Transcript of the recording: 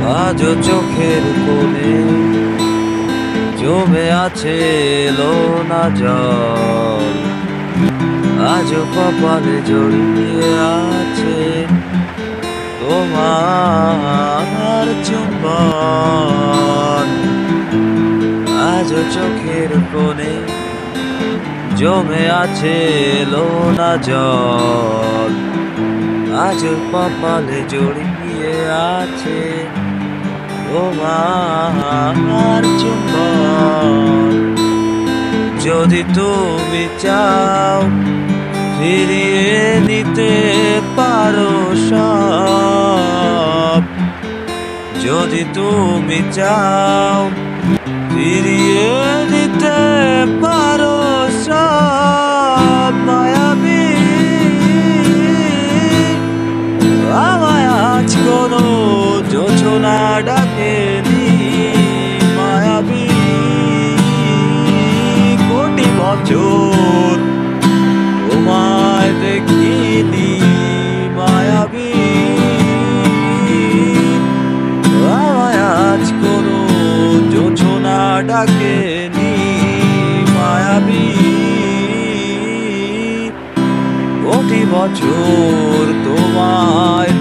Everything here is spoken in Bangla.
আজও চোখের কোণে জমে আছে লোনা জল, আজও কপালে জড়িয়ে আছে তোমার চুম্বন। আজও চোখের কোণে জমে আছে লোনা জল, আজও কপালে জড়িয়ে আছে তোমার চুম্বন। যদি তুমি চাও ফিরিয়ে নিতে পারো সব, যদি তুমি চাও ফিরিয়ে নিতে পারো সব, মায়াবী আমায় আজ কোনো জোছনা ডাকেনি, মায়াবী কোটি বছর তোমায় দেখিনি, মায়াবী আমায় আজ কোনো জোছনা ডাকেনি, মায়াবী কোটি বছর তোমায়